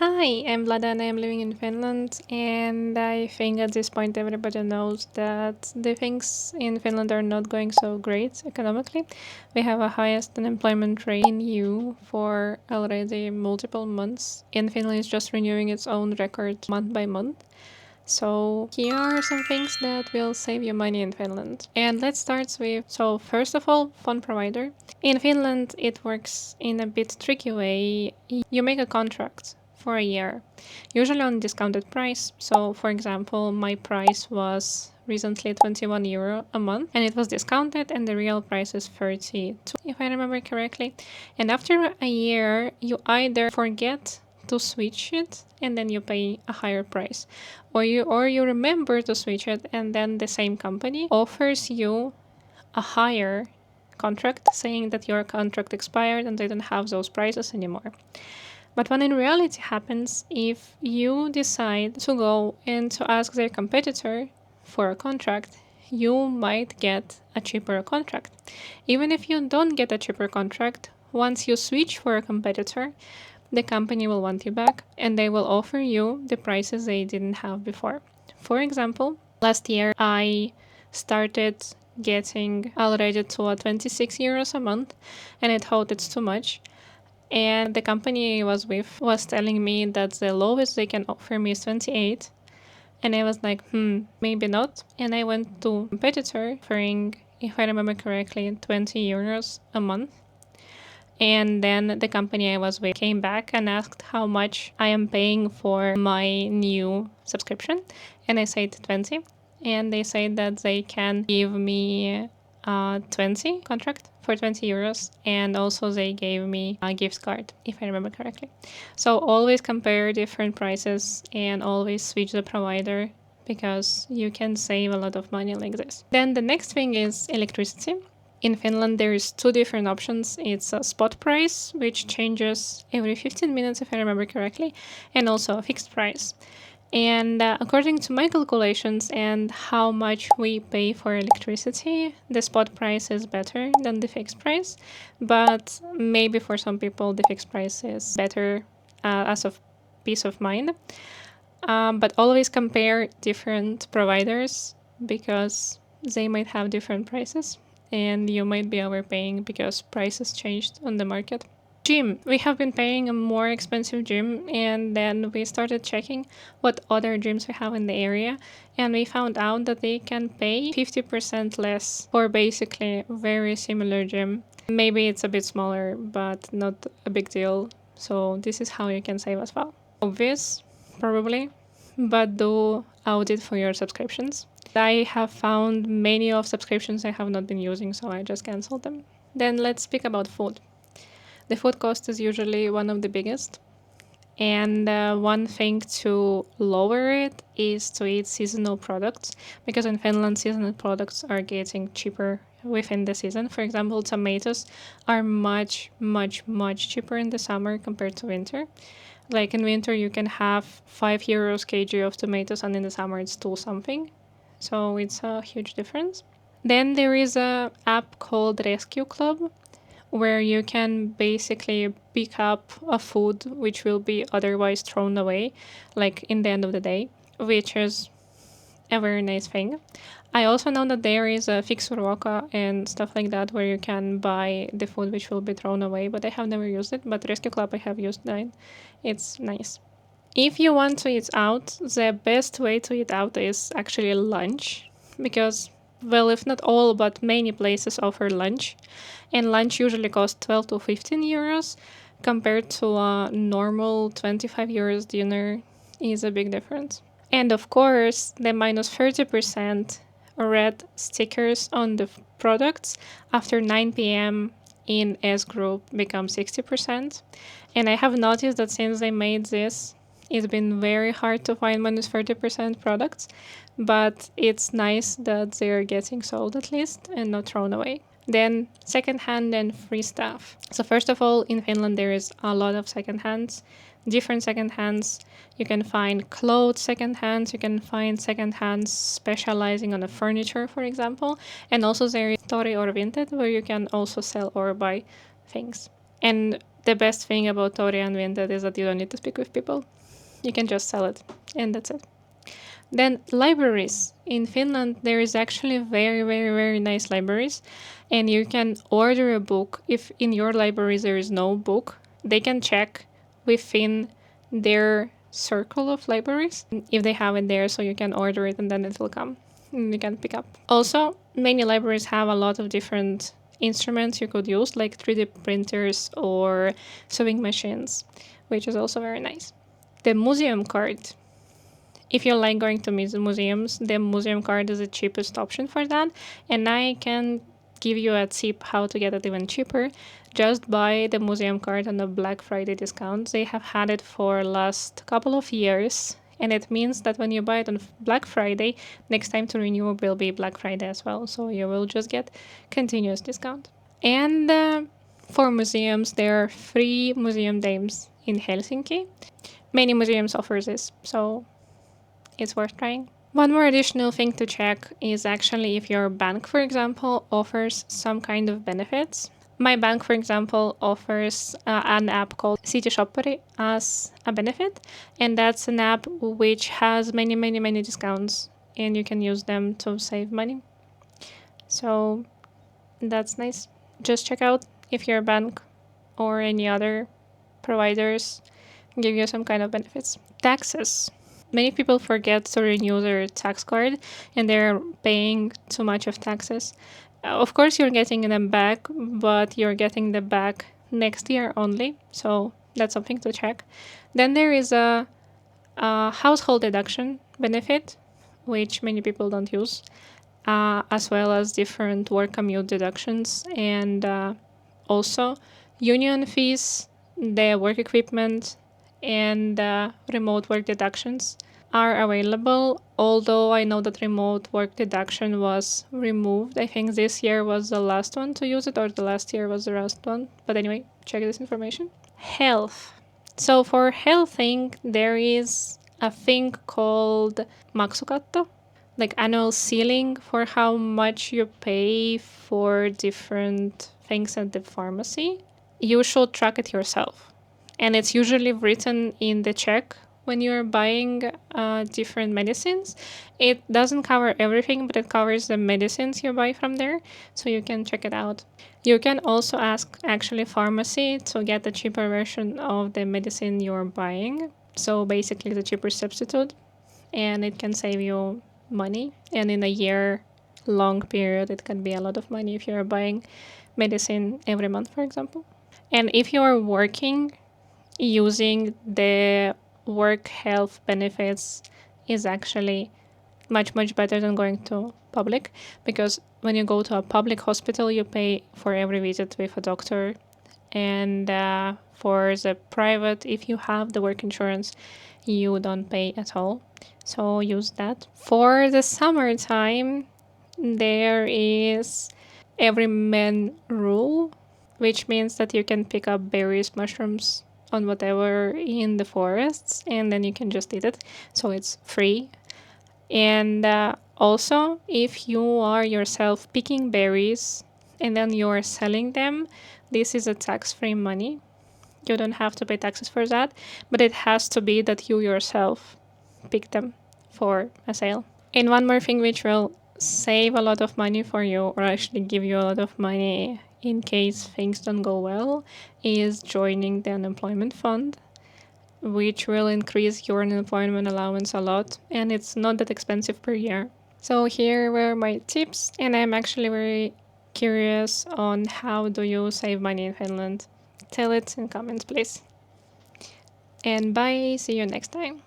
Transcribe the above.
Hi, I'm Vlada and I'm living in Finland, and I think at this point everybody knows that the things in Finland are not going so great economically. We have a highest unemployment rate in EU for already multiple months, and Finland is just renewing its own record month by month. So here are some things that will save you money in Finland. And let's start with, so first of all, phone provider. In Finland, it works in a bit tricky way. You make a contract for a year, usually on discounted price. So for example, my price was recently 21 euro a month and it was discounted and the real price is 32 if I remember correctly. And after a year, you either forget to switch it and then you pay a higher price, or you remember to switch it and then the same company offers you a higher contract saying that your contract expired and they don't have those prices anymore. But what in reality happens if you decide to go and to ask their competitor for a contract, you might get a cheaper contract. Even if you don't get a cheaper contract, once you switch for a competitor, the company will want you back and they will offer you the prices they didn't have before. For example, last year I started getting already to a 26 euros a month and I thought it's too much. And the company I was with was telling me that the lowest they can offer me is 28. And I was like, maybe not. And I went to a competitor offering, if I remember correctly, 20 euros a month. And then the company I was with came back and asked how much I am paying for my new subscription. And I said 20. And they said that they can give me a 20 contract for 20 euros. And also they gave me a gift card, if I remember correctly. So always compare different prices and always switch the provider because you can save a lot of money like this. Then the next thing is electricity. In Finland, there is two different options. It's a spot price, which changes every 15 minutes, if I remember correctly, and also a fixed price. And according to my calculations and how much we pay for electricity, the spot price is better than the fixed price. But maybe for some people, the fixed price is better as of peace of mind. But always compare different providers because they might have different prices and you might be overpaying because prices changed on the market. Gym. We have been paying a more expensive gym and then we started checking what other gyms we have in the area and we found out that they can pay 50% less for basically a very similar gym. Maybe it's a bit smaller, but not a big deal. So this is how you can save as well. Obvious, probably, but do audit for your subscriptions. I have found many of subscriptions I have not been using, so I just canceled them. Then let's speak about food. The food cost is usually one of the biggest. And one thing to lower it is to eat seasonal products, because in Finland, seasonal products are getting cheaper within the season. For example, tomatoes are much, much, much cheaper in the summer compared to winter. Like in winter, you can have 5 euros kg of tomatoes, and in the summer, it's 2 something. So it's a huge difference. Then there is a app called ResQ Club, where you can basically pick up a food which will be otherwise thrown away, like in the end of the day, which is a very nice thing. I also know that there is a Fixuruoka and stuff like that where you can buy the food which will be thrown away, but I have never used it. But Rescue Club I have used that. It's nice. If you want to eat out, the best way to eat out is actually lunch, because, well, if not all, but many places offer lunch, and lunch usually costs 12 to 15 euros compared to a normal 25 euros dinner is a big difference. And of course, the minus 30% red stickers on the products after 9 p.m. in S group become 60%. And I have noticed that since they made this, it's been very hard to find minus 30% products, but it's nice that they're getting sold at least and not thrown away. Then secondhand and free stuff. So first of all, in Finland, there is a lot of secondhands, different secondhands. You can find clothes secondhands, you can find secondhands specializing on the furniture, for example. And also there is tori or vinted, where you can also sell or buy things. And the best thing about Tori Unvinted is that you don't need to speak with people. You can just sell it, and that's it. Then libraries. In Finland, there is actually very, very, very nice libraries, and you can order a book. If in your libraries there is no book, they can check within their circle of libraries if they have it there, so you can order it and then it will come and you can pick up. Also, many libraries have a lot of different instruments you could use, like 3D printers or sewing machines, which is also very nice. The museum card. If you like going to museums, the museum card is the cheapest option for that. And I can give you a tip how to get it even cheaper. Just buy the museum card on the Black Friday discount. They have had it for last couple of years. And it means that when you buy it on Black Friday, next time to renew will be Black Friday as well. So you will just get continuous discount. And for museums, there are free museum days in Helsinki. Many museums offer this, so it's worth trying. One more additional thing to check is actually if your bank, for example, offers some kind of benefits. My bank, for example, offers an app called City Shopperi as a benefit, and that's an app which has many, many, many discounts, and you can use them to save money. So that's nice. Just check out if your bank or any other providers give you some kind of benefits. Taxes. Many people forget to renew their tax card and they're paying too much of taxes. Of course, you're getting them back, but you're getting them back next year only. So that's something to check. Then there is a household deduction benefit, which many people don't use, as well as different work commute deductions and also union fees, the work equipment, and remote work deductions are available, although I know that remote work deduction was removed. I think this year was the last one to use it, or the last year was the last one. But anyway, check this information. Health. So for healthing, there is a thing called Maksukatto, like annual ceiling for how much you pay for different things at the pharmacy. You should track it yourself. And it's usually written in the check when you're buying different medicines. It doesn't cover everything, but it covers the medicines you buy from there, so you can check it out. You can also ask actually pharmacy to get the cheaper version of the medicine you're buying. So basically the cheaper substitute, and it can save you money. And in a year long period, it can be a lot of money if you're buying medicine every month, for example. And if you're working, using the work health benefits is actually much, much better than going to public, because when you go to a public hospital, you pay for every visit with a doctor. And for the private, if you have the work insurance, you don't pay at all. So use that. For the summertime, there is every man rule, which means that you can pick up berries, mushrooms, on whatever in the forests, and then you can just eat it. So it's free. And also, if you are yourself picking berries and then you're selling them, this is a tax-free money. You don't have to pay taxes for that, but it has to be that you yourself pick them for a sale. And one more thing which will save a lot of money for you, or actually give you a lot of money in case things don't go well, is joining the unemployment fund, which will increase your unemployment allowance a lot, and it's not that expensive per year. So here were my tips, and I'm actually very curious on how do you save money in Finland. Tell it in comments, please. And bye, see you next time.